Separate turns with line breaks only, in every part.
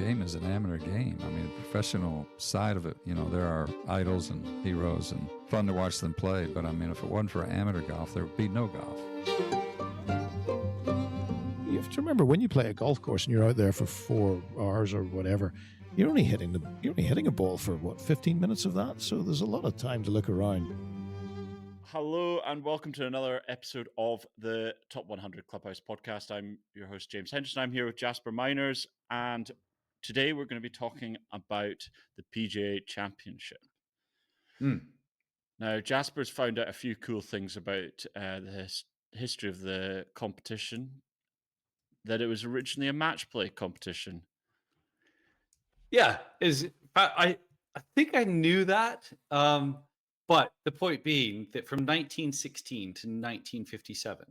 game is an amateur game. I mean, the professional side of it, there are idols and heroes and fun to watch them play. But I mean, if it wasn't for amateur golf, there would be no golf.
You have to remember, when you play a golf course and you're out there for 4 hours or whatever, you're only hitting a ball for 15 minutes of that. So there's a lot of time to look around.
Hello and welcome to another episode of the Top 100 Clubhouse podcast. I'm your host, James Henderson. I'm here with Jasper Miners, and today we're going to be talking about the PGA Championship. Now, Jasper's found out a few cool things about the history of the competition, that it was originally a match play competition.
Yeah, I think I knew that. But the point being that from 1916 to 1957,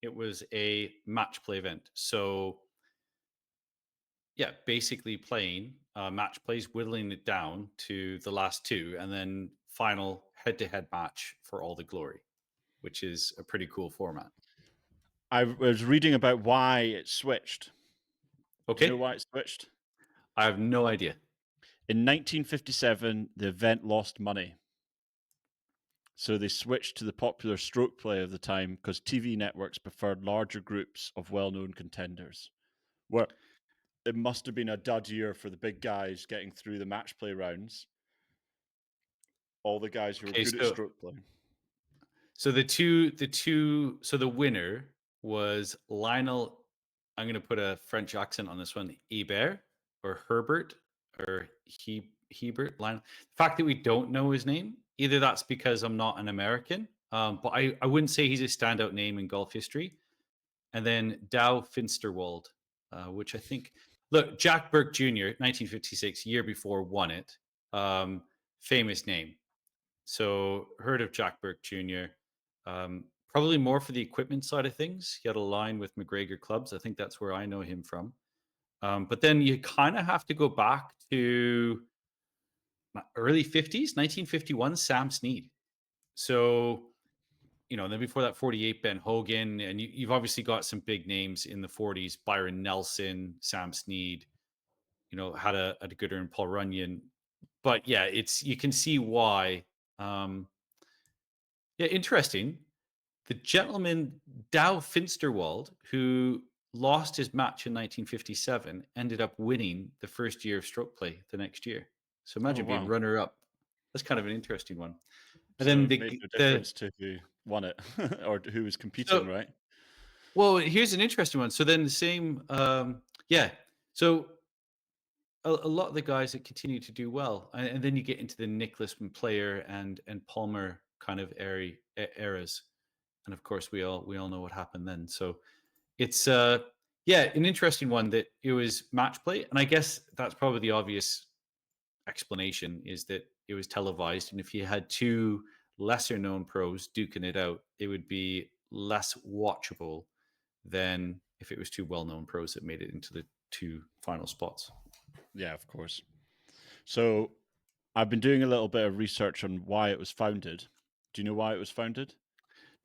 it was a match play event. So, yeah, basically playing match plays, whittling it down to the last two, and then final head-to-head match for all the glory, which is a pretty cool format.
I was reading about why it switched.
Okay.
Do you know why it switched?
I have no idea.
In 1957, the event lost money. So they switched to the popular stroke play of the time because TV networks preferred larger groups of well-known contenders. Well, it must have been a dud year for the big guys getting through the match play rounds. All the guys who were good at stroke play.
So so the winner was Lionel, I'm going to put a French accent on this one, Hebert or Herbert or Hebert. Lionel. The fact that we don't know his name, either that's because I'm not an American, but I wouldn't say he's a standout name in golf history. And then Dow Finsterwald, which I think, look, Jack Burke Jr., 1956, year before, won it. Famous name. So heard of Jack Burke Jr., probably more for the equipment side of things. He had a line with McGregor clubs. I think that's where I know him from. But then you kind of have to go back to early 50s, 1951, Sam Snead. So, then before that, 48, Ben Hogan. And you've obviously got some big names in the 40s, Byron Nelson, Sam Snead, had a good earn, Paul Runyon. But yeah, you can see why. Interesting. The gentleman, Dow Finsterwald, who lost his match in 1957, ended up winning the first year of stroke play the next year. So imagine being runner-up. That's kind of an interesting one. And then
it made no difference to who won it or who was competing, right?
Well, here's an interesting one. So then the same, So a lot of the guys that continue to do well, and then you get into the Nicklaus Player and Palmer kind of eras, and of course we all know what happened then. So it's an interesting one that it was match play, and I guess that's probably the obvious explanation is that it was televised, and if you had two lesser known pros duking it out, it would be less watchable than if it was two well-known pros that made it into the two final spots.
Yeah, of course. So I've been doing a little bit of research on why it was founded. Do you know why it was founded?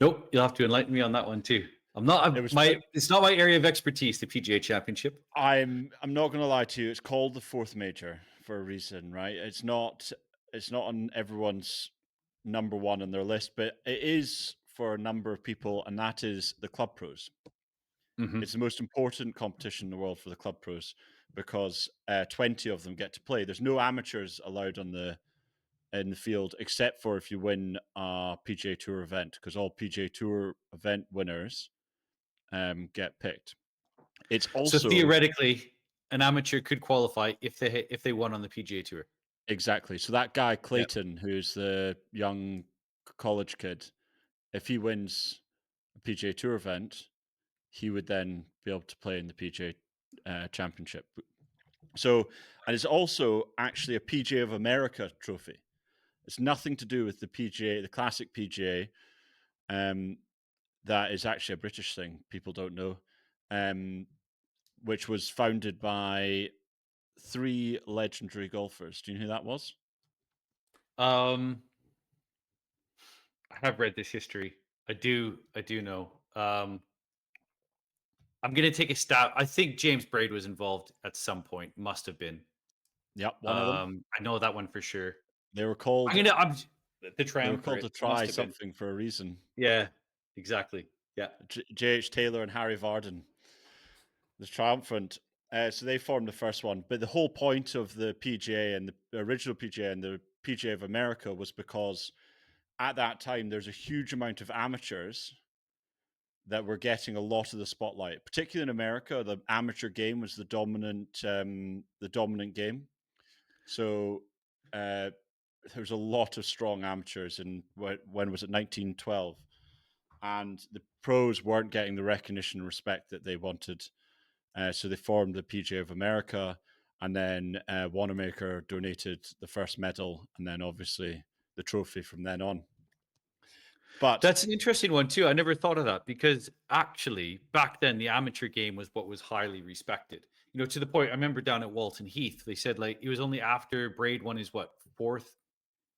Nope, you'll have to enlighten me on that one too. It's not my area of expertise, the PGA Championship.
I'm not going to lie to you. It's called the fourth major for a reason, right? It's not on everyone's number one on their list, but it is for a number of people, and that is the club pros. Mm-hmm. It's the most important competition in the world for the club pros because 20 of them get to play. There's no amateurs allowed in the field except for if you win a PGA Tour event, because all PGA Tour event winners get picked. It's also
so theoretically an amateur could qualify if they won on the PGA Tour.
Exactly. So that guy Clayton, who's the young college kid, if he wins a PGA Tour event, he would then be able to play in the PGA Championship. So, and it's also actually a PGA of America trophy. It's nothing to do with the PGA, the classic PGA. That is actually a British thing. People don't know, which was founded by 3 legendary golfers. Do you know who that was?
I have read this history. I do know. I'm gonna take a stab. I think James Braid was involved at some point. Must have been.
Yep, one of them.
I know that one for sure.
They were called
I'm the
they were
triumvirate.
called to
Must
try
have been.
something for a reason.
Yeah, exactly. Yeah.
J.H. Taylor and Harry Varden, the triumphant. So they formed the first one. But the whole point of the PGA and the original PGA and the PGA of America was because at that time there's a huge amount of amateurs that were getting a lot of the spotlight. Particularly in America, the amateur game was the dominant game. So there's a lot of strong amateurs in when was it 1912, and the pros weren't getting the recognition and respect that they wanted. So they formed the PGA of America, and then Wanamaker donated the first medal, and then obviously the trophy from then on. But
That's an interesting one too. I never thought of that because actually back then the amateur game was what was highly respected. You know, to the point I remember down at Walton Heath, they said like it was only after Braid won his fourth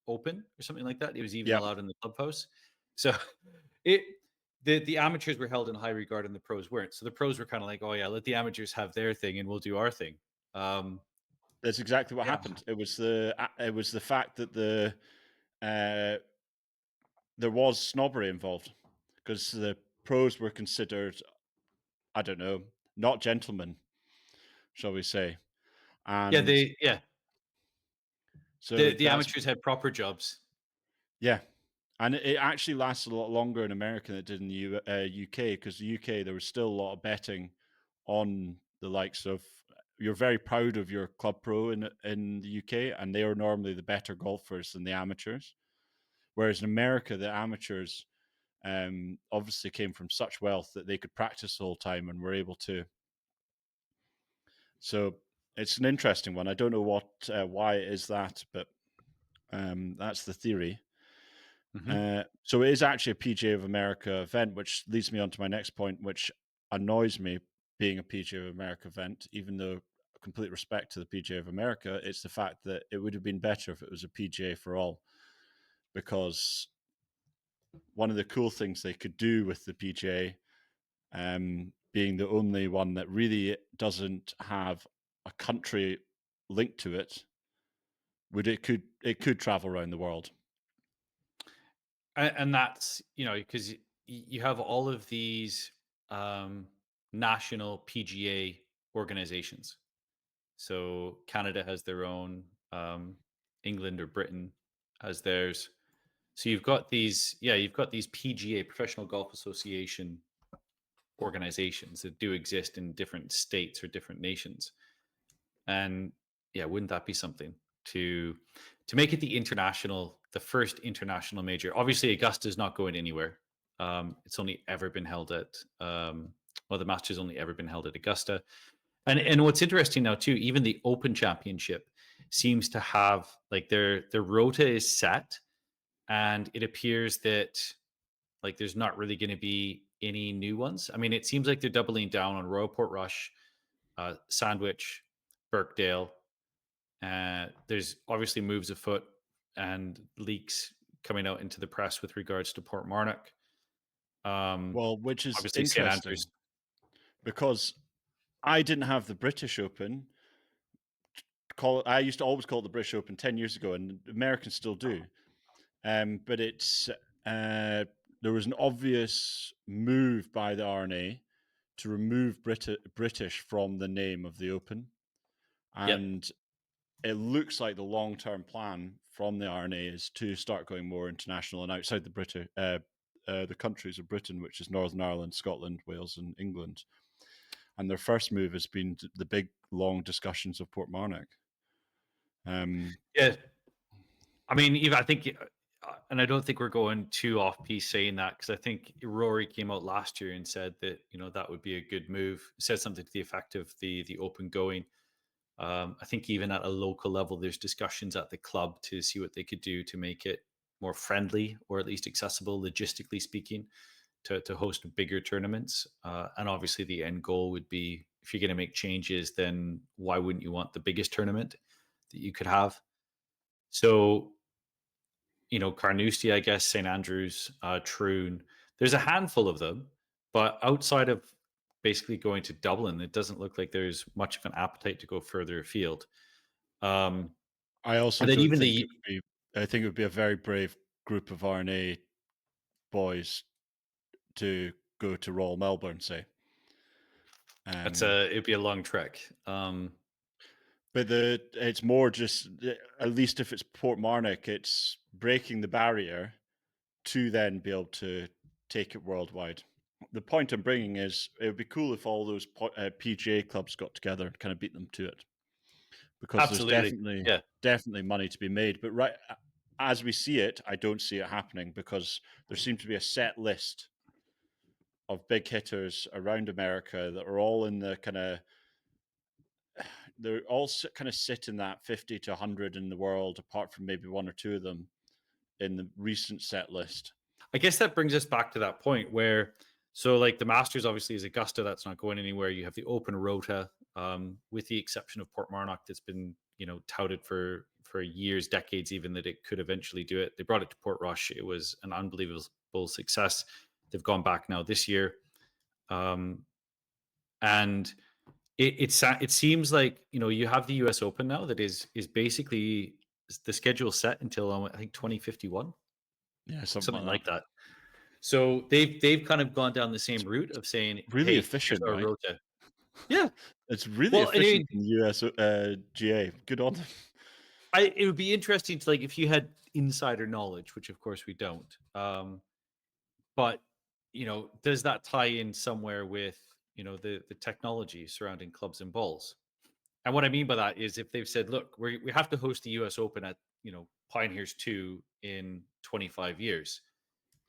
Open or something like that. It was even
yeah,
allowed in the clubhouse. So it the amateurs were held in high regard and the pros weren't. So the pros were kind of like, oh yeah, let the amateurs have their thing and we'll do our thing.
that's exactly what
Yeah.
happened. It was the fact that uh, there was snobbery involved because the pros were considered, I don't know, not gentlemen, shall we say?
Yeah,
And so
the
that's
amateurs had proper jobs.
yeah, and it actually lasted a lot longer in America than it did in the UK, because the UK there was still a lot of betting on the likes of. You're very proud of your club pro in the UK, and they are normally the better golfers than the amateurs. Whereas in America, the amateurs obviously came from such wealth that they could practice the whole time and were able to. So it's an interesting one. I don't know why it is that, but that's the theory. So it is actually a PGA of America event, which leads me on to my next point, which annoys me being a PGA of America event, even though complete respect to the PGA of America, it's the fact that it would have been better if it was a PGA for all, because one of the cool things they could do with the PGA, being the only one that really doesn't have a country linked to it, it could travel around the world.
And that's, you know, because you have all of these national PGA organizations. So Canada has their own, England or Britain has theirs. So you've got these PGA, Professional Golf Association organizations that do exist in different states or different nations. And yeah, wouldn't that be something to make it the first international major? Obviously, Augusta's not going anywhere. It's only ever been held at the Masters only ever been held at Augusta. And what's interesting now too, even the Open Championship seems to have like their rota is set, and it appears that like there's not really going to be any new ones. I mean, it seems like they're doubling down on Royal Portrush, Sandwich, Birkdale. There's obviously moves afoot and leaks coming out into the press with regards to Portmarnock.
Well, which is
Obviously, St
interesting
Andrews.
because I didn't have the British Open. I used to always call it the British Open 10 years ago, and Americans still do. But it's there was an obvious move by the RNA to remove British from the name of the Open,
Yep.
and it looks like the long-term plan from the RNA is to start going more international and outside the countries of Britain, which is Northern Ireland, Scotland, Wales, and England. And their first move has been the big, long discussions of Portmarnock.
Yeah. I mean, even I think, and I don't think we're going too off piece saying that, because I think Rory came out last year and said that that would be a good move. Said something to the effect of the Open going. I think even at a local level, there's discussions at the club to see what they could do to make it more friendly or at least accessible, logistically speaking, to host bigger tournaments. And obviously, the end goal would be, if you're going to make changes, then why wouldn't you want the biggest tournament that you could have? So, Carnoustie, I guess, St Andrews, Troon. There's a handful of them, but outside of basically going to Dublin. It doesn't look like there's much of an appetite to go further afield. Um,
I also
and then
don't
even
think
the
it would be. I think it would be a very brave group of RNA boys to go to Royal Melbourne, say.
it'd be a long trek.
But it's more just, at least if it's Portmarnock, it's breaking the barrier to then be able to take it worldwide. The point I'm bringing is it would be cool if all those PGA clubs got together and kind of beat them to it, because
Absolutely.
there's definitely money to be made. But right as we see it, I don't see it happening, because there seems to be a set list of big hitters around America that are all in the kind of, they're all kind of sit in that 50 to 100 in the world, apart from maybe one or two of them in the recent set list.
I guess that brings us back to that point where, so like the Masters obviously is Augusta, that's not going anywhere. You have the Open Rota, with the exception of Portmarnock, that's been touted for years, decades, even, that it could eventually do it. They brought it to Portrush. It was an unbelievable success. They've gone back now this year, and it seems like you have the U.S. Open now that is basically the schedule set until I think 2051.
Yeah,
Something like that. So they've kind of gone down the same route of saying,
really
hey,
efficient,
here's our
right?
rota. Yeah.
It's really
Well, I mean,
efficient in the US GA. Good on them.
it would be interesting to, like, if you had insider knowledge, which of course we don't. But does that tie in somewhere with the technology surrounding clubs and balls? And what I mean by that is, if they've said, look, we have to host the US Open at Pioneers 2 in 25 years,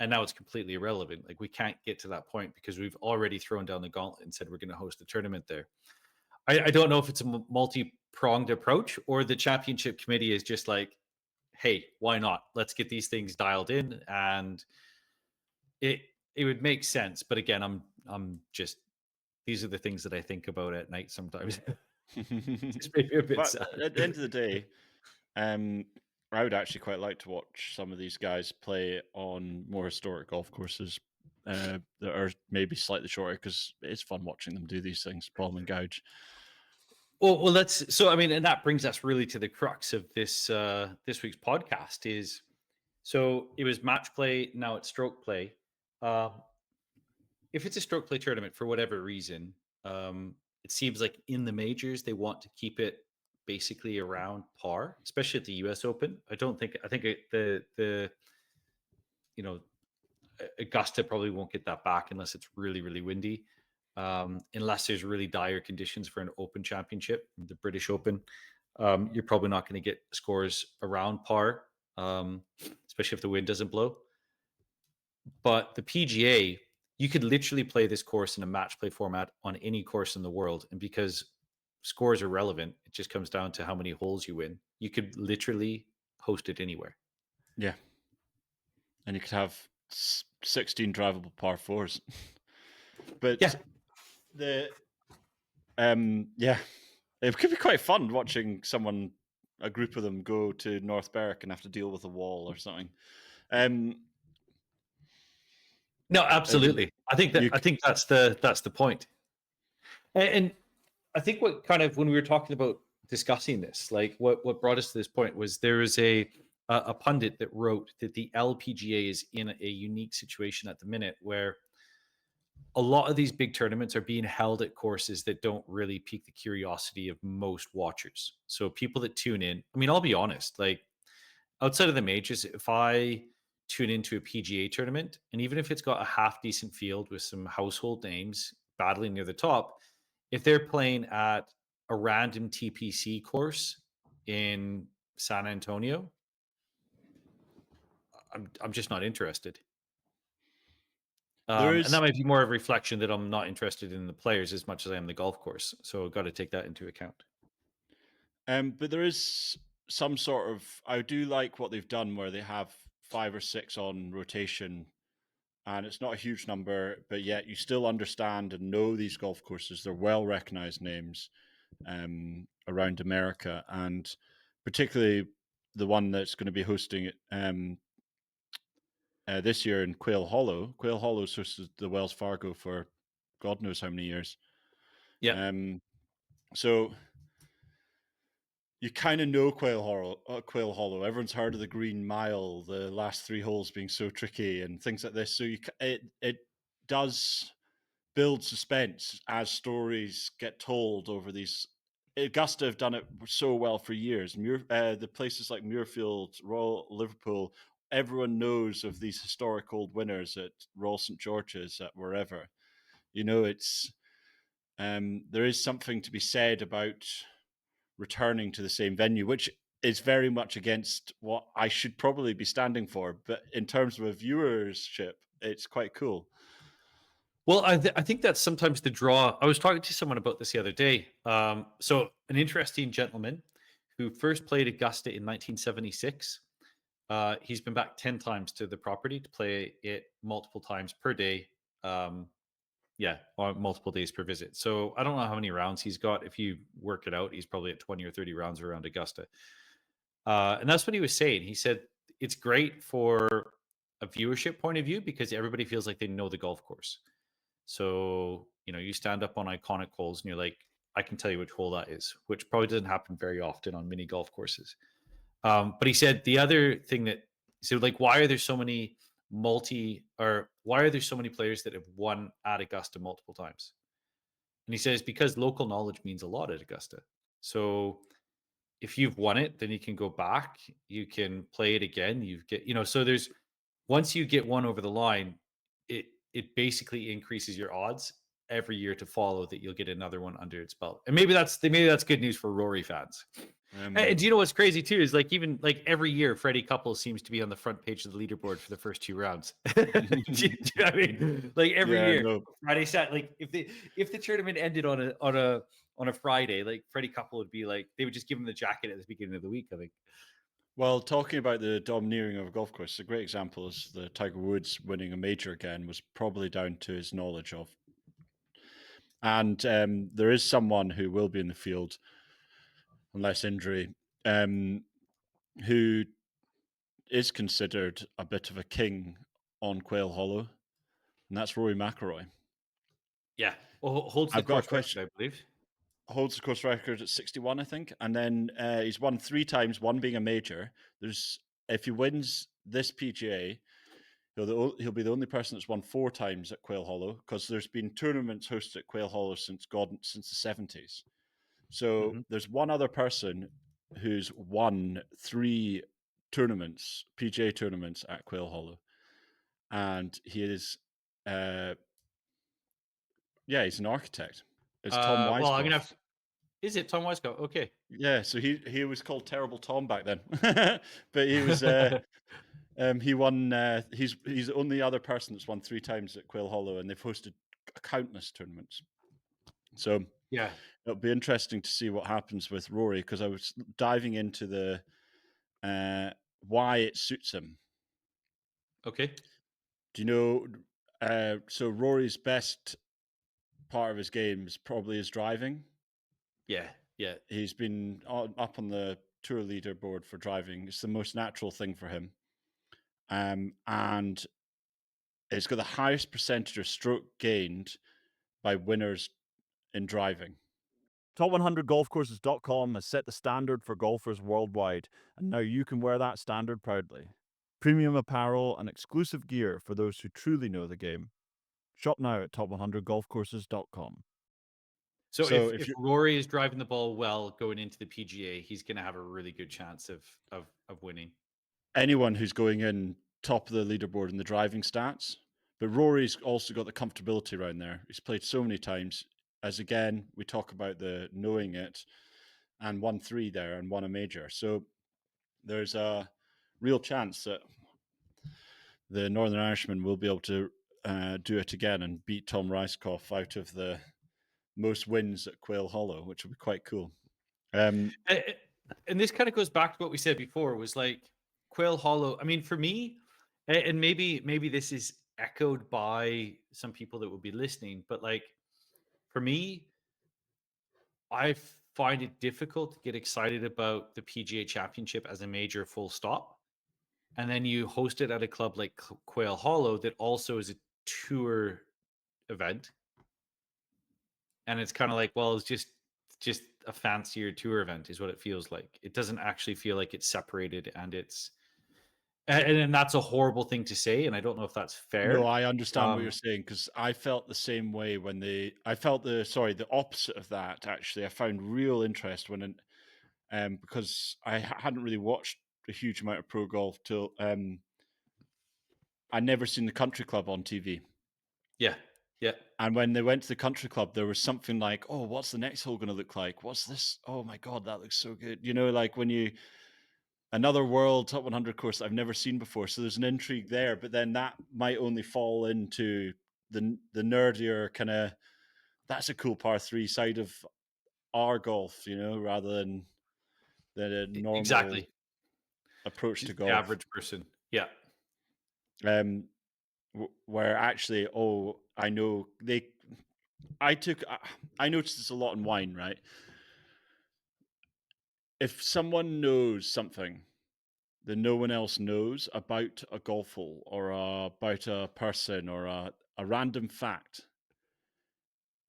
and now it's completely irrelevant. Like, we can't get to that point because we've already thrown down the gauntlet and said we're going to host a tournament there. I don't know if it's a multi-pronged approach, or the championship committee is just like, hey, why not? Let's get these things dialed in, and it would make sense. But again, I'm just, these are the things that I think about at night sometimes. It's maybe a bit
But
sad.
at the end of the day, I would actually quite like to watch some of these guys play on more historic golf courses that are maybe slightly shorter, because it's fun watching them do these things, bomb and gouge.
Well, I mean, and that brings us really to the crux of this this week's podcast is, so it was match play, now it's stroke play. If it's a stroke play tournament for whatever reason, it seems like in the majors they want to keep it basically around par, especially at the U.S. Open. I think the Augusta probably won't get that back unless it's really, really windy. Unless there's really dire conditions for an Open Championship, the British Open, you're probably not going to get scores around par, especially if the wind doesn't blow. But the PGA, you could literally play this course in a match play format on any course in the world. And because scores are relevant, it just comes down to how many holes you win. You could literally host it anywhere.
Yeah. And you could have 16 drivable par fours. But
yeah,
it could be quite fun watching a group of them go to North Berwick and have to deal with a wall or something.
No, absolutely. I think that's the point. And I think what kind of, when we were talking about discussing this, like what brought us to this point was, there is a pundit that wrote that the LPGA is in a unique situation at the minute where a lot of these big tournaments are being held at courses that don't really pique the curiosity of most watchers. So people that tune in, I mean, I'll be honest, like outside of the majors, if I tune into a PGA tournament, and even if it's got a half decent field with some household names battling near the top, if they're playing at a random TPC course in San Antonio, I'm just not interested. And that might be more of a reflection that I'm not interested in the players as much as I am the golf course. So I've got to take that into account.
But there is some sort of, I do like what they've done where they have 5 or 6 on rotation, and it's not a huge number, but yet you still understand and know these golf courses. They're well recognized names around America, and particularly the one that's going to be hosting it this year in Quail Hollow. Quail Hollow's hosted the Wells Fargo for God knows how many years.
Yeah.
So you kind of know Quail Hollow. Everyone's heard of the Green Mile, the last 3 holes being so tricky and things like this. So it does build suspense as stories get told over these. Augusta have done it so well for years. The places like Muirfield, Royal Liverpool, everyone knows of these historic old winners at Royal St George's, at wherever. It's there is something to be said about returning to the same venue, which is very much against what I should probably be standing for. But in terms of a viewership, it's quite cool.
Well, I think that's sometimes the draw. I was talking to someone about this the other day. So an interesting gentleman who first played Augusta in 1976. He's been back 10 times to the property to play it multiple times per day. On multiple days per visit. So I don't know how many rounds he's got. If you work it out, he's probably at 20 or 30 rounds around Augusta. And that's what he was saying. He said it's great for a viewership point of view because everybody feels like they know the golf course. So, you stand up on iconic holes and you're like, I can tell you which hole that is, which probably doesn't happen very often on mini golf courses. But he said the other thing why are there so many why are there so many players that have won at Augusta multiple times? And he says because local knowledge means a lot at Augusta. So if you've won it, then you can go back, you can play it again. So there's once you get one over the line, it basically increases your odds every year to follow that you'll get another one under its belt. And maybe that's good news for Rory fans. And do you know what's crazy too is even every year Freddie Couples seems to be on the front page of the leaderboard for the first 2 rounds. Do you know what I mean? Every year, no. Friday sat if the tournament ended on a Friday, Freddie Couple would be they would just give him the jacket at the beginning of the week, I think.
Well, talking about the domineering of a golf course, a great example is the Tiger Woods winning a major again was probably down to his knowledge of. And there is someone who will be in the field, unless injury, who is considered a bit of a king on Quail Hollow, and that's Rory McIlroy.
Yeah, holds the course record, I believe.
Holds the course record at 61, I think, and then he's won 3 times, one being a major. If he wins this PGA, he'll be the only person that's won 4 times at Quail Hollow, because there's been tournaments hosted at Quail Hollow since the 70s. So there's one other person who's won 3 tournaments, PGA tournaments at Quail Hollow, and he is, he's an architect. It's Tom Weisgoff.
Well, I'm gonna have. Is it Tom Weisgoff? Okay.
Yeah, so he was called Terrible Tom back then, but he was he won. He's the only other person that's won 3 times at Quail Hollow, and they've hosted countless tournaments. So
yeah,
it'll be interesting to see what happens with Rory, because I was diving into the why it suits him.
Okay.
Do you know? So Rory's best part of his game is probably his driving.
Yeah.
He's been up on the tour leaderboard for driving. It's the most natural thing for him. And it's got the highest percentage of stroke gained by winners in driving.
Top100golfcourses.com has set the standard for golfers worldwide, and now you can wear that standard proudly. Premium apparel and exclusive gear for those who truly know the game. Shop now at top100golfcourses.com.
So if Rory is driving the ball well going into the PGA, he's going to have a really good chance of winning.
Anyone who's going in top of the leaderboard in the driving stats, but Rory's also got the comfortability around there. He's played so many times, as again, we talk about the knowing it, and won 3 there and won a major. So there's a real chance that the Northern Irishman will be able to do it again and beat Tom Weisgoff out of the most wins at Quail Hollow, which will be quite cool.
And this kind of goes back to what we said before, was Quail Hollow. I mean, for me, and maybe this is echoed by some people that will be listening, but for me, I find it difficult to get excited about the PGA Championship as a major full stop. And then you host it at a club like Quail Hollow that also is a tour event. and it's kind of like, well, it's just a fancier tour event is what it feels like. It doesn't actually feel like it's separated, and and that's a horrible thing to say, and I don't know if that's
No,
fair.
I understand what you're saying because I felt the same way when I felt the opposite of that actually. I found real interest because I hadn't really watched a huge amount of pro golf till I never seen the country club on TV.
Yeah, yeah,
And when they went to the country club, there was something like, "Oh, what's the next hole going to look like? What's this? Oh my god, that looks so good!" Like when another world top 100 course I've never seen before. So there's an intrigue there, but then that might only fall into the nerdier kind of that's a cool par three side of our golf, rather than the normal
exactly.
approach to
Just the
golf.
average person. Yeah.
Um, where actually, I know I noticed this a lot in wine, right? If someone knows something that no one else knows about a golf hole or about a person or a random fact,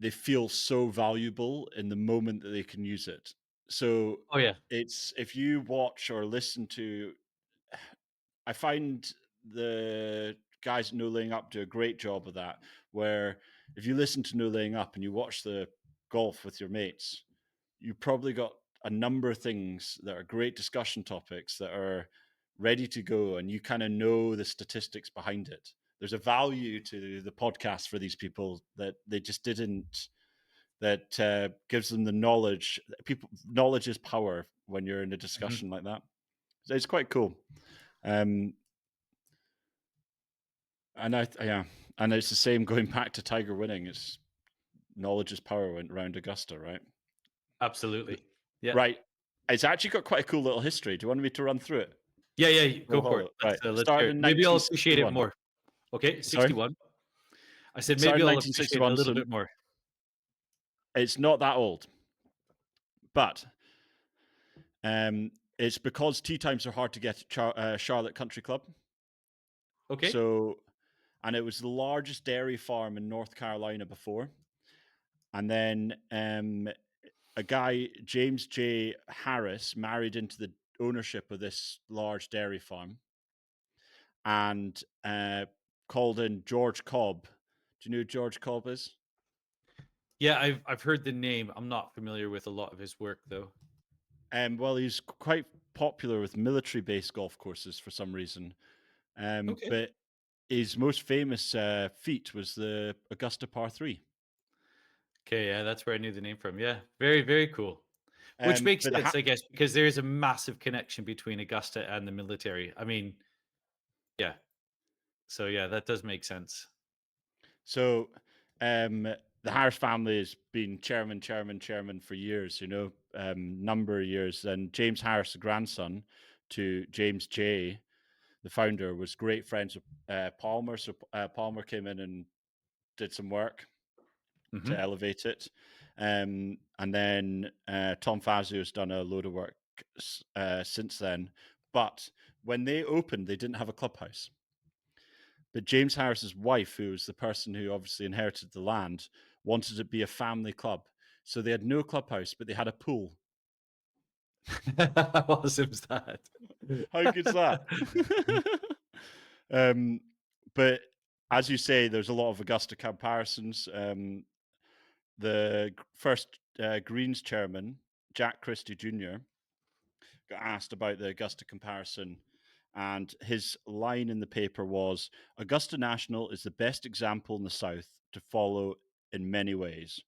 they feel so valuable in the moment that they can use it. So
Oh yeah.
it's if you watch or listen to, I find the guys at No Laying Up do a great job of that. Where if you listen to No Laying Up and you watch the golf with your mates, you probably got a number of things that are great discussion topics that are ready to go, and you kind of know the statistics behind it. There's a value to the podcast for these people that they just didn't. That gives them the knowledge. Knowledge is power when you're in a
Mhm.
discussion like that. So it's quite cool. Um, yeah, and it's the same going back to Tiger winning. It's knowledge is power went around Augusta, right?
Absolutely. Yeah.
Right. It's actually got quite a cool little history. Do you want me to run through it?
Yeah, yeah.
Quail
Go for it.
Hollow. Right.
Let's hear
Started
it.
in
Maybe I'll appreciate it
1961.
more. Okay,
Sorry?
61. I said
Started
maybe
in
I'll appreciate it a
1961,
little
so
bit more.
it's not that old. But it's because tee times are hard to get at Charlotte Country Club.
Okay.
So, and it was the largest dairy farm in North Carolina before. And then a guy, James J. Harris, married into the ownership of this large dairy farm and called in George Cobb. Do you know who George Cobb is?
Yeah, I've heard the name. I'm not familiar with a lot of his work though.
Well, he's quite popular with military-based golf courses for some reason.
Okay.
But his most famous feat was the Augusta Par 3.
Okay, yeah, that's where I knew the name from. Yeah. Very, very cool. Which makes
But
sense, I guess, because there is a massive connection between Augusta and the military. I mean, yeah. So yeah, that does make sense.
so the Harris family has been chairman for years, number of years. And James Harris, the grandson to James J., the founder, was great friends with Palmer. So Palmer came in and did some work to
Mhm.
elevate it. And then Tom Fazio has done a load of work since then. But when they opened, they didn't have a clubhouse. But James Harris's wife, who was the person who obviously inherited the land, wanted it to be a family club. So they had no clubhouse, but they had a pool.
How awesome is that?
How good's that? But as you say, there's a lot of Augusta comparisons. The first Greens chairman, Jack Christie Jr., got asked about the Augusta comparison, and his line in the paper was Augusta National is the best example in the South to follow in many ways,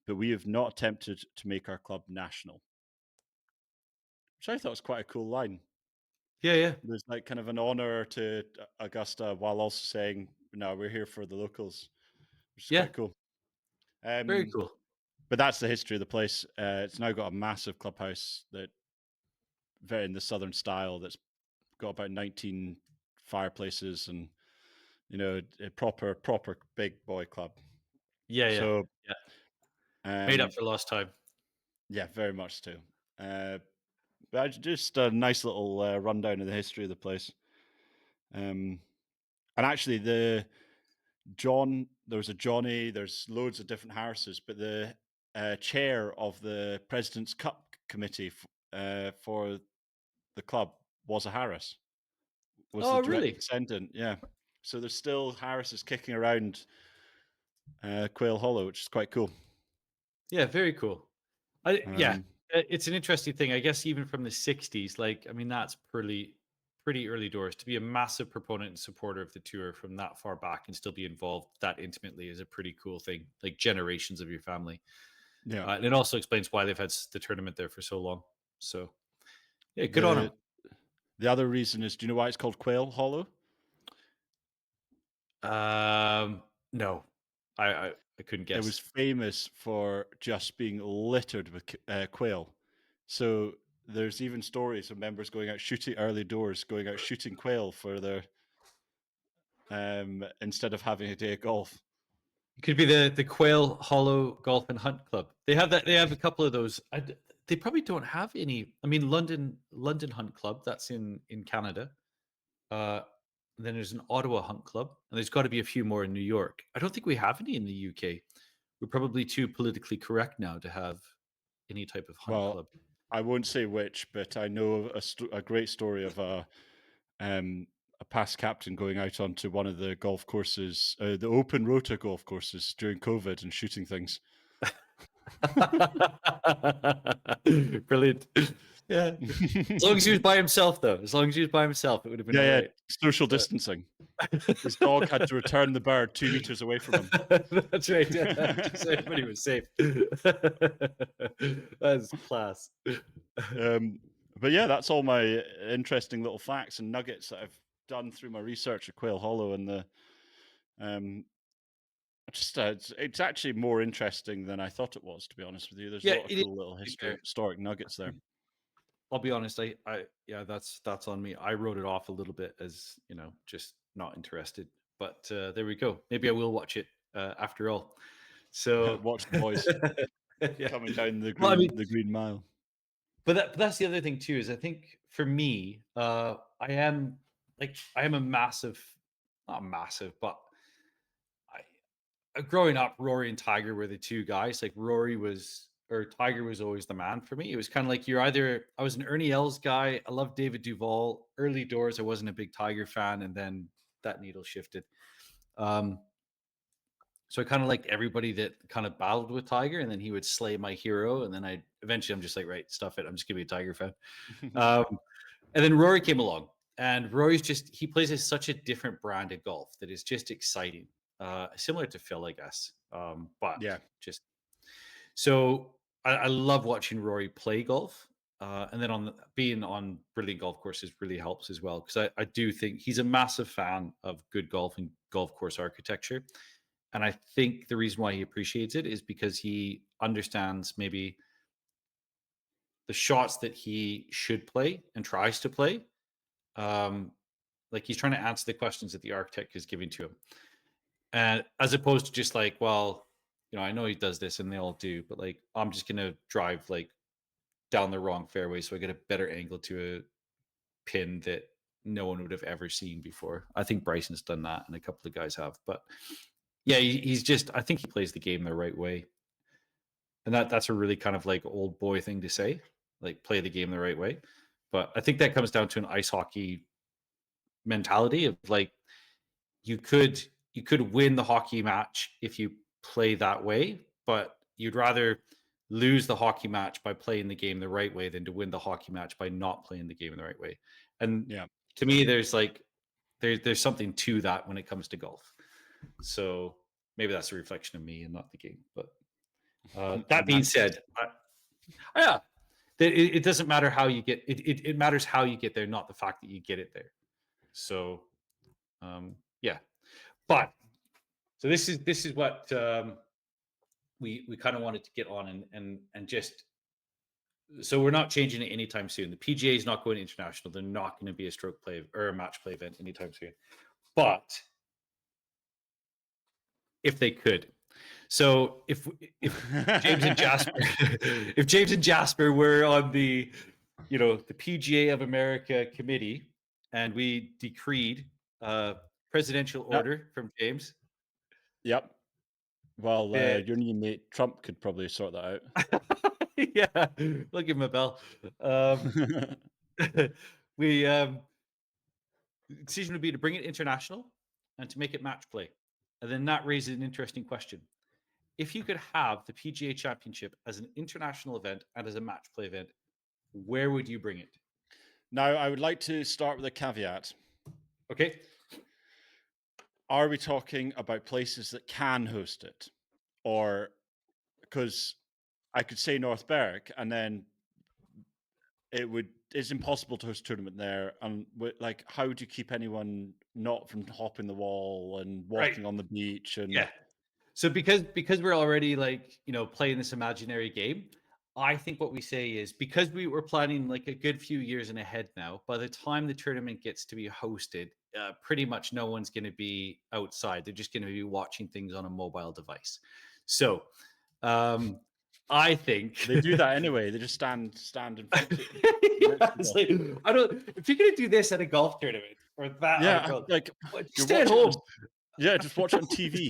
but we have not attempted to make our club national. Which I thought was quite a cool line.
Yeah, yeah.
There's like kind of an honor to Augusta while also saying, no, we're here for the locals, which is
Yeah,
quite cool.
very cool.
But that's the history of the place. It's now got a massive clubhouse that very in the southern style that's got about 19 fireplaces and a proper big boy club.
Yeah, yeah,
So
yeah. Made up for lost time.
yeah, very much too. But just a nice little rundown of the history of the place. And actually, there was a Johnny. There's loads of different Harrises, but the chair of the President's Cup committee for the club was a Harris. Was
Oh,
the direct
really?
descendant? Yeah. So there's still Harrises kicking around Quail Hollow, which is quite cool.
Yeah, very cool.
Um,
It's an interesting thing. I guess even from the 60s, like, I mean, that's pretty early doors. To be a massive proponent and supporter of the tour from that far back and still be involved that intimately is a pretty cool thing, like generations of your family.
yeah.
And it also explains why they've had the tournament there for so long. So, yeah, good on them.
The other reason is, do you know why it's called Quail Hollow?
No, I couldn't guess.
It was famous for just being littered with quail. So there's even stories of members going out shooting early doors, going out shooting quail for their instead of having a day of golf.
It could be the Quail Hollow Golf and Hunt Club. They have that. They have a couple of those. They probably don't have any. I mean, London Hunt Club. That's in Canada. Then there's an Ottawa Hunt Club, and there's got to be a few more in New York. I don't think we have any in the UK. We're probably too politically correct now to have any type of hunt club.
I won't say which, but I know a great story of a past captain going out onto one of the golf courses, the open rota golf courses during COVID and shooting things.
Brilliant. Yeah. As long as he was by himself, though. As long as he was by himself, it would have been all right.
Social distancing. His dog had to return the bird 2 meters away from him.
That's right. So everybody was safe. That's class.
But yeah, that's all my interesting little facts and nuggets that I've done through my research at Quail Hollow, and the it's actually more interesting than I thought it was, to be honest with you. There's a lot of cool little historic nuggets there.
I'll be honest, that's on me. I wrote it off a little bit as, just not interested. But there we go. Maybe I will watch it after all. So
watch the boys coming down the green mile.
But that's the other thing too, is I think for me, I am a massive, not massive, but growing up, Rory and Tiger were the two guys. Like Tiger was always the man for me. It was kind of like I was an Ernie Els guy. I loved David Duval. Early doors, I wasn't a big Tiger fan, and then that needle shifted. So I kind of liked everybody that kind of battled with Tiger, and then he would slay my hero, and then I'm just like, right, stuff it. I'm just gonna be a Tiger fan. And then Rory came along, and Rory's he plays such a different brand of golf that is just exciting. Similar to Phil, I guess. But yeah, so I love watching Rory play golf. And then being on brilliant golf courses really helps as well, because I do think he's a massive fan of good golf and golf course architecture. And I think the reason why he appreciates it is because he understands maybe the shots that he should play and tries to play. Like he's trying to answer the questions that the architect is giving to him. And as opposed to just like, well, I know he does this and they all do, but like, I'm just going to drive like down the wrong fairway so I get a better angle to a pin that no one would have ever seen before. I think Bryson's done that and a couple of guys have, but yeah, I think he plays the game the right way. And that's a really kind of like old boy thing to say, like play the game the right way. But I think that comes down to an ice hockey mentality of like, you could win the hockey match if you play that way, but you'd rather lose the hockey match by playing the game the right way than to win the hockey match by not playing the game in the right way. And to me, there's something to that when it comes to golf. So maybe that's a reflection of me and not the game. But that being said, it doesn't matter how you get it. It matters how you get there, not the fact that you get it there. So yeah. But so this is what we kind of wanted to get on and just, so we're not changing it anytime soon. The PGA is not going international. They're not going to be a stroke play or a match play event anytime soon. But if they could, so if James and Jasper, if James and Jasper were on the PGA of America committee, and we decreed presidential order from James.
Yep. Well,
The-
your new mate Trump could probably sort that
yeah, we'll give him a bell.
out.
We the decision would be to bring it international and to make it match play. And then that raises an interesting question. If you could have the PGA Championship as an international event and as a match play event, where would you bring it?
Now, I would like to start with a caveat.
Okay.
Are we talking about places that can host it? Or because I could say North Berwick and then it's impossible to host a tournament there. And like, how would you keep anyone not from hopping the wall and
Right.
walking on the beach? And
Yeah. So because we're already like, playing this imaginary game, I think what we say is because we were planning like a good few years in ahead now, by the time the tournament gets to be hosted, pretty much no one's going to be outside. They're just going to be watching things on a mobile device. So I think
they do that anyway. They just stand in front of
it's like, I don't. If you're going to do this at a golf tournament or that, at a golf,
like
just
you're
stay at
watching
home.
Yeah, just watch it on TV.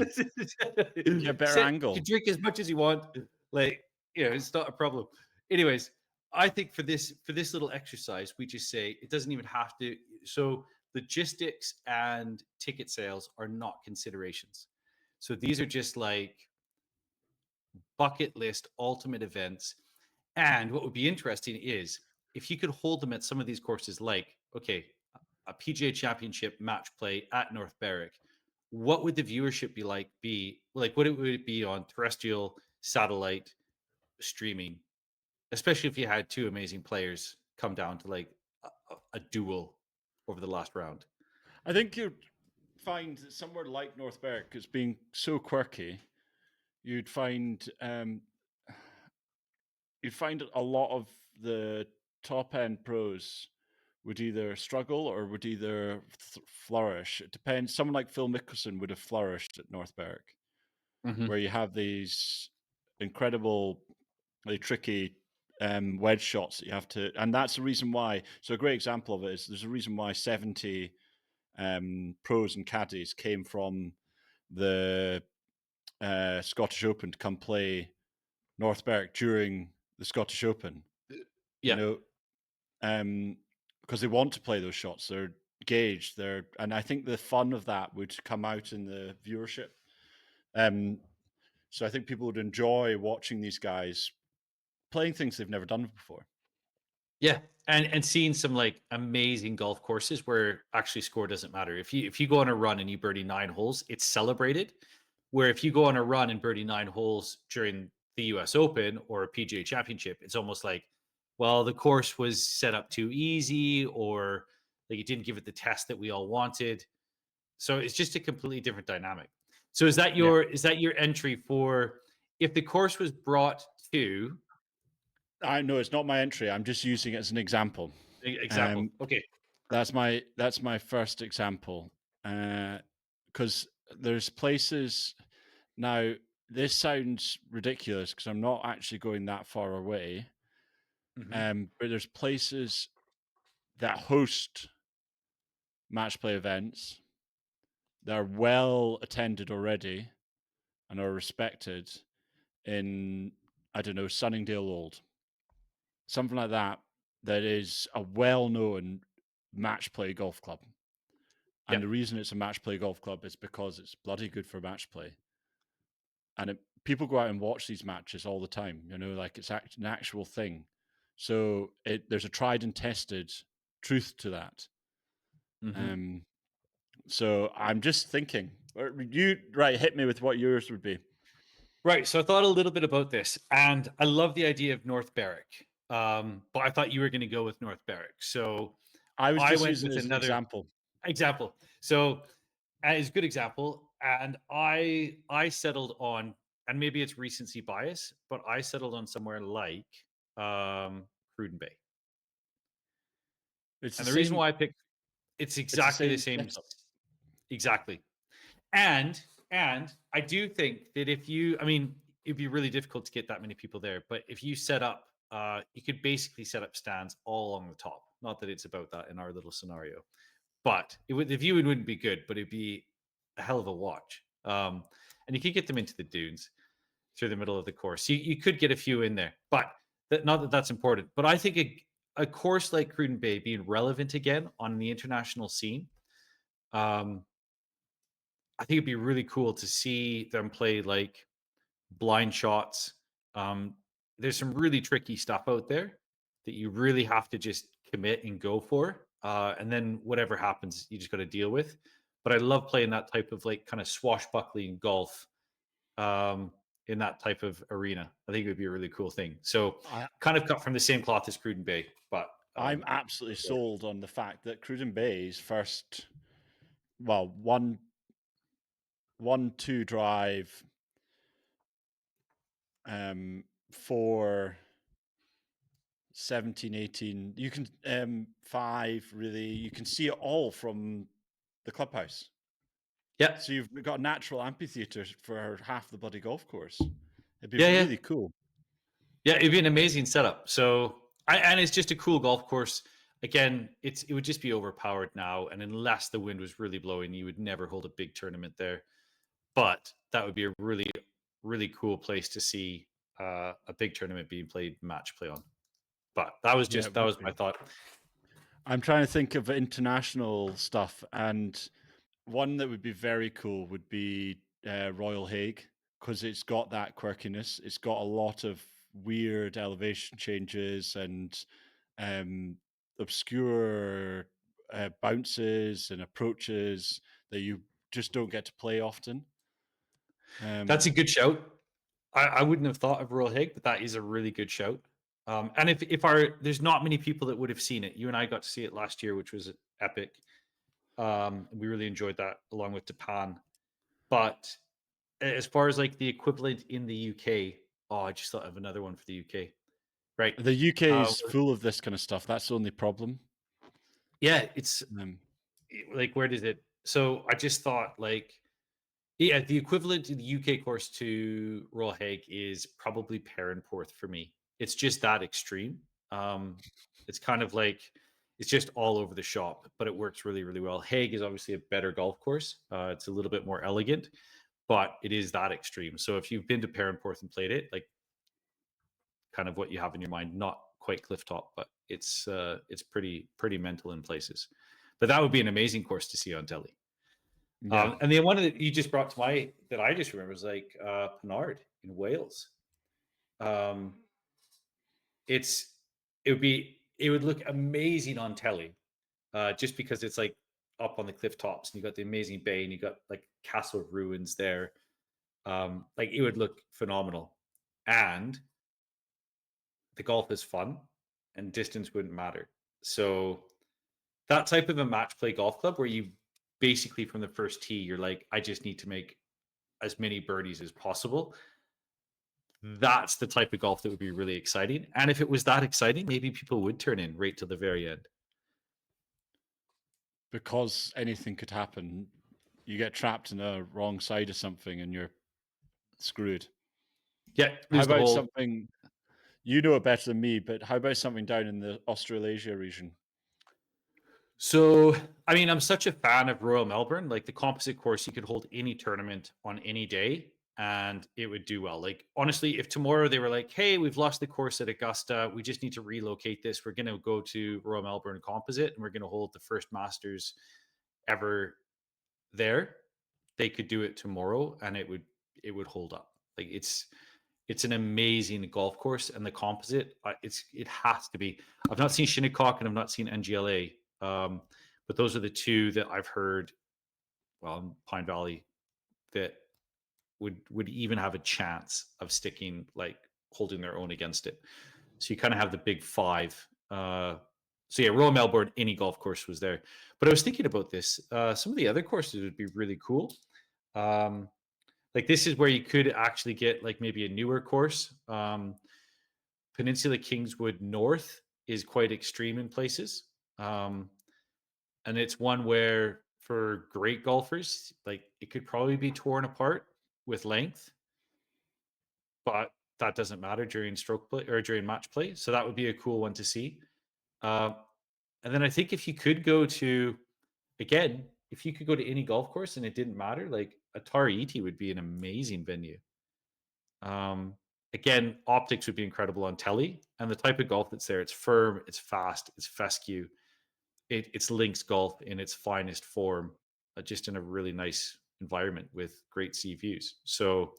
Get a better angle.
You can drink as much as you want. Like, it's not a problem. Anyways, I think for this little exercise, we just say it doesn't even have to. So logistics and ticket sales are not considerations. So these are just like bucket list ultimate events. And what would be interesting is if you could hold them at some of these courses, like, okay, a PGA Championship match play at North Berwick, what would the viewership be like? What would it be on terrestrial, satellite, streaming? Especially if you had two amazing players come down to like a duel over the last round.
I think you'd find that somewhere like North Berwick, as being so quirky, you'd find a lot of the top end pros would either struggle or would either flourish. It depends. Someone like Phil Mickelson would have flourished at North Berwick, where you have these incredible, really tricky wedge shots that you have to, and that's the reason why. So a great example of it is there's a reason why 70 pros and caddies came from the Scottish Open to come play North Berwick during the Scottish Open.
Yeah.
Because they want to play those shots. They're gauged. And I think the fun of that would come out in the viewership. So I think people would enjoy watching these guys playing things they've never done before.
Yeah, and seeing some like amazing golf courses where actually score doesn't matter. If you go on a run and you birdie 9 holes, it's celebrated. Where if you go on a run and birdie 9 holes during the U.S. Open or a PGA Championship, it's almost like, well, the course was set up too easy, or like it didn't give it the test that we all wanted. So it's just a completely different dynamic. So is that your entry for if the course was brought to?
I know it's not my entry. I'm just using it as an example.
Example. Okay.
That's my first example. Because there's places now. This sounds ridiculous because I'm not actually going that far away. But there's places that host match play events that are well attended already and are respected in, I don't know, Sunningdale Old, something like that. That is a well-known match play golf club. And the reason it's a match play golf club is because it's bloody good for match play. And people go out and watch these matches all the time, like it's an actual thing. So there's a tried and tested truth to that. So I'm just thinking, hit me with what yours would be.
Right. So I thought a little bit about this, and I love the idea of North Berwick. But I thought you were going to go with North Berwick. So
I went
with
as
another
example.
So as a good example, and I settled on, and maybe it's recency bias, but I settled on somewhere like Cruden Bay.
It's
And
the
reason
same.
why I picked it's exactly the same. Exactly. And I do think that it'd be really difficult to get that many people there. But if you set up, you could basically set up stands all along the top. Not that it's about that in our little scenario, but the viewing wouldn't be good, but it'd be a hell of a watch. And and you could get them into the dunes through the middle of the course. You could get a few in there, but not that that's important. But I think a course like Cruden Bay being relevant again on the international scene, um, I think it'd be really cool to see them play like blind shots. Um, there's some really tricky stuff out there that you really have to just commit and go for. And then whatever happens, you just got to deal with. But I love playing that type of like kind of swashbuckling golf in that type of arena. I think it would be a really cool thing. So
I,
kind of cut from the same cloth as Cruden Bay, but
I'm absolutely sold on the fact that Cruden Bay's first, well, 1-2 drive, for 17, 18, you can 5 really, you can see it all from the clubhouse.
yeah,
So you've got a natural amphitheater for half the bloody golf course. It'd be
Yeah, yeah.
really cool.
Yeah, it'd be an amazing setup. So, and it's just a cool golf course. Again, it would just be overpowered now, and unless the wind was really blowing, you would never hold a big tournament there. But that would be a really, really cool place to see a big tournament being played, match play on. But that was
Yeah,
just
it
that
would
was my
be.
thought.
I'm trying to think of international stuff, and one that would be very cool would be Royal Hague, because it's got that quirkiness. It's got a lot of weird elevation changes and obscure bounces and approaches that you just don't get to play often.
That's a good shout. I wouldn't have thought of Royal Hague, but that is a really good shout. And if there's not many people that would have seen it. You and I got to see it last year, which was epic. We really enjoyed that along with Japan. But as far as like the equivalent in the UK, oh, I just thought of another one for the UK. Right.
The UK is full of this kind of stuff. That's the only problem.
Yeah, it's
Um,
like where does it? So I just thought like yeah, the equivalent to the UK course to Royal Hague is probably Perranporth for me. It's just that extreme. Um, it's kind of like it's just all over the shop, but it works really, really well. Hague is obviously a better golf course. It's a little bit more elegant, but it is that extreme. So if you've been to Perranporth and played it, like kind of what you have in your mind, not quite cliff top, but it's pretty mental in places. But that would be an amazing course to see on telly.
yeah.
And the one that you just brought to my that I just remember was like Penard in Wales. Um, it would look amazing on telly, just because it's like up on the cliff tops and you got the amazing bay and you got like castle ruins there. Like it would look phenomenal, and the golf is fun, and distance wouldn't matter. So that type of a match play golf club where you basically from the first tee you're like, I just need to make as many birdies as possible. That's the type of golf that would be really exciting. And if it was that exciting, maybe people would turn in right till the very end.
Because anything could happen, you get trapped in the wrong side of something and you're screwed.
Yeah.
How about something, you know it better than me, but how about something down in the Australasia region?
So, I mean, I'm such a fan of Royal Melbourne. Like the composite course, you could hold any tournament on any day and it would do well. Like, honestly, if tomorrow they were like, hey, we've lost the course at Augusta, we just need to relocate this. We're going to go to Royal Melbourne Composite and we're going to hold the first Masters ever there. They could do it tomorrow and it would hold up. Like, it's an amazing golf course, and the composite, it has to be. I've not seen Shinnecock and I've not seen NGLA, but those are the two that I've heard. Well, in Pine Valley, that would even have a chance of sticking, like holding their own against it. So you kind of have the big five. So yeah, Royal Melbourne, any golf course was there. But I was thinking about this. Some of the other courses would be really cool. Like this is where you could actually get like maybe a newer course. Peninsula Kingswood North is quite extreme in places. And it's one where for great golfers, like it could probably be torn apart with length, but that doesn't matter during stroke play or during match play. So that would be a cool one to see. And then I think if you could go to, again, if you could go to any golf course and it didn't matter, like Atari ET would be an amazing venue. Again, optics would be incredible on telly, and the type of golf that's there, it's firm, it's fast, it's fescue. It's links golf in its finest form, just in a really nice environment with great sea views. So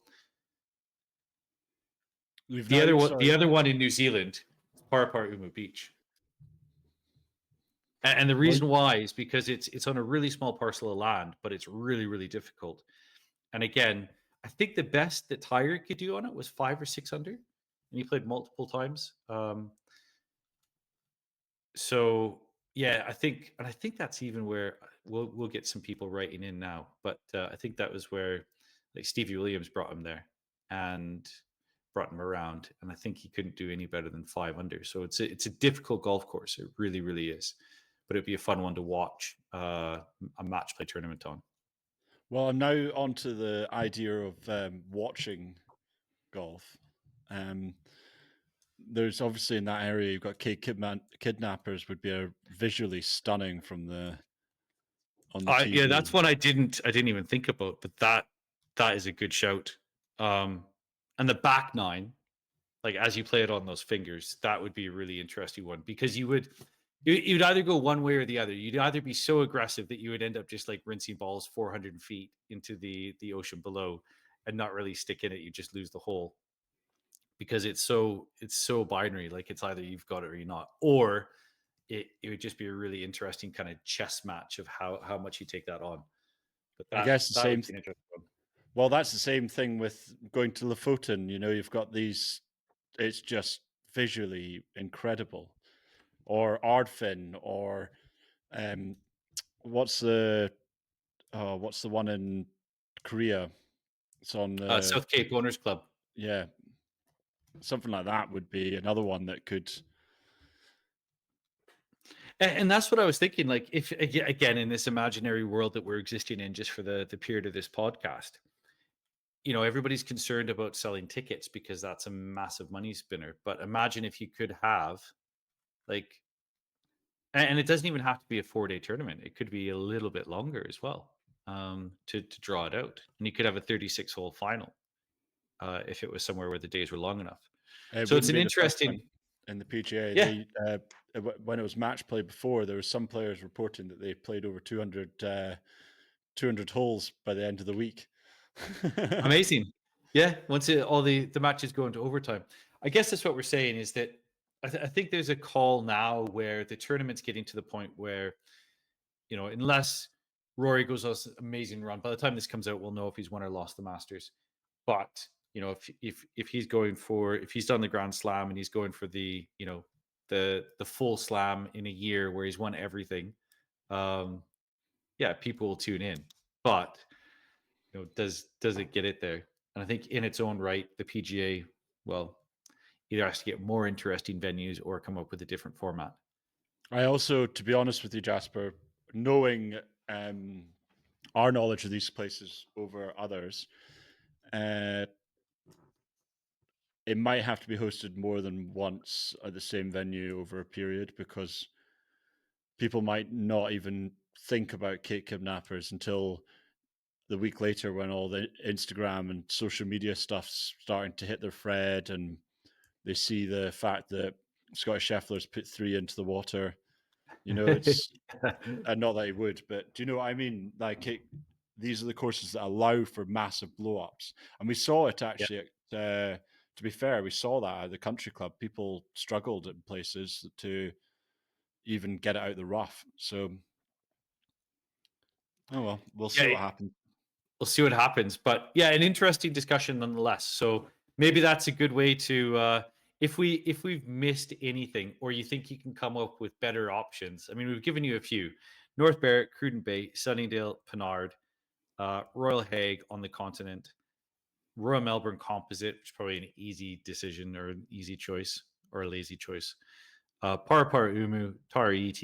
We've
the
now,
other one,
sorry,
the other one in New Zealand, Paraparaumu Beach. And the
well,
reason why is because it's on a really small parcel of land, but it's really, really difficult. And again, I think the best that Tiger could do on it was 5 or 6 under, and he played multiple times. So yeah, I think that's even where we'll get some people writing in now. But I think that was where like Stevie Williams brought him there and brought him around, and I think he couldn't do any better than 5 under. So it's a difficult golf course. It really, really is. But it'd be a fun one to watch a match play tournament on.
well, I'm now onto the idea of watching golf. There's obviously in that area you've got kidnappers would be visually stunning from the on the TV.
Yeah, that's one I didn't even think about, but that is a good shout. And the back nine, like as you play it on those fingers, that would be a really interesting one because you'd either go one way or the other. You'd either be so aggressive that you would end up just like rinsing balls 400 feet into the ocean below and not really stick in it. You just lose the hole because it's so binary. Like it's either you've got it or you're not, or it would just be a really interesting kind of chess match of how much you take that on. But
I guess the
that
same.
would be an interesting one.
Well, that's the same thing with going to Lofoten. You know, you've got these. It's just visually incredible, or Ardfin, or what's the one in Korea? It's on
South Cape Owners Club.
Yeah, something like that would be another one that could.
And that's what I was thinking. Like, if again in this imaginary world that we're existing in, just for the period of this podcast, you know, everybody's concerned about selling tickets because that's a massive money spinner. But imagine if you could have, like, and it doesn't even have to be a 4-day tournament. It could be a little bit longer as well, to draw it out, and you could have a 36-hole final if it was somewhere where the days were long enough. So it's an interesting.
In the PGA,
Yeah.
When it was match play before, there was some players reporting that they played over 200 holes by the end of the week.
Amazing. Yeah, once all the matches go into overtime. I guess that's what we're saying is that I think there's a call now where the tournament's getting to the point where, you know, unless Rory goes on an amazing run, by the time this comes out, we'll know if he's won or lost the Masters. But you know, if he's going for, if he's done the Grand Slam and he's going for the, you know, the full slam in a year where he's won everything, yeah, people will tune in. But you know, does it get it there? And I think in its own right, the PGA, well, either has to get more interesting venues or come up with a different format.
I also, to be honest with you, Jasper, knowing our knowledge of these places over others, it might have to be hosted more than once at the same venue over a period because people might not even think about Cape kidnappers until the week later when all the Instagram and social media stuff's starting to hit their thread and they see the fact that Scottish Scheffler's put 3 into the water. You know, it's not that he would, but do you know what I mean? Like, these are the courses that allow for massive blow-ups. And we saw it actually, to be fair, we saw that at the country club. People struggled in places to even get it out of the rough. So, oh well, we'll see what happens.
We'll see what happens. But yeah, an interesting discussion nonetheless. So maybe that's a good way to, if we've missed anything or you think you can come up with better options. I mean, we've given you a few: North Barrett, Cruden Bay, Sunningdale, Pinard, Royal Hague on the continent, Royal Melbourne Composite, which is probably an easy decision or an easy choice or a lazy choice. Paraparaumu, Tara ET,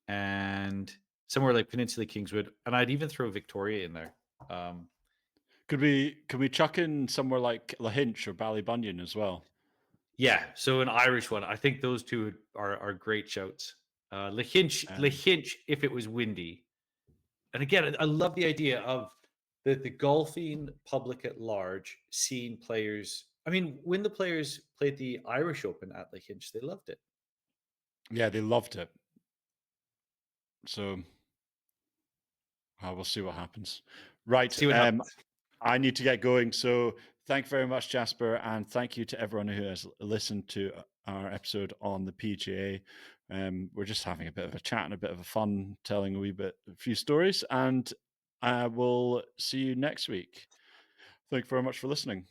and somewhere like Peninsula Kingswood, and I'd even throw Victoria in there.
Could we chuck in somewhere like Lahinch or Ballybunion as well?
Yeah, so an Irish one. I think those two are great shouts. Lahinch, if it was windy. And again, I love the idea of the golfing public at large seeing players. I mean, when the players played the Irish Open at Lahinch, they loved it.
Yeah, they loved it. So we'll see what happens. Right.
See what happens.
I need to get going. So thank you very much, Jasper. And thank you to everyone who has listened to our episode on the PGA. We're just having a bit of a chat and a bit of a fun, telling a few stories. And we'll see you next week. Thank you very much for listening.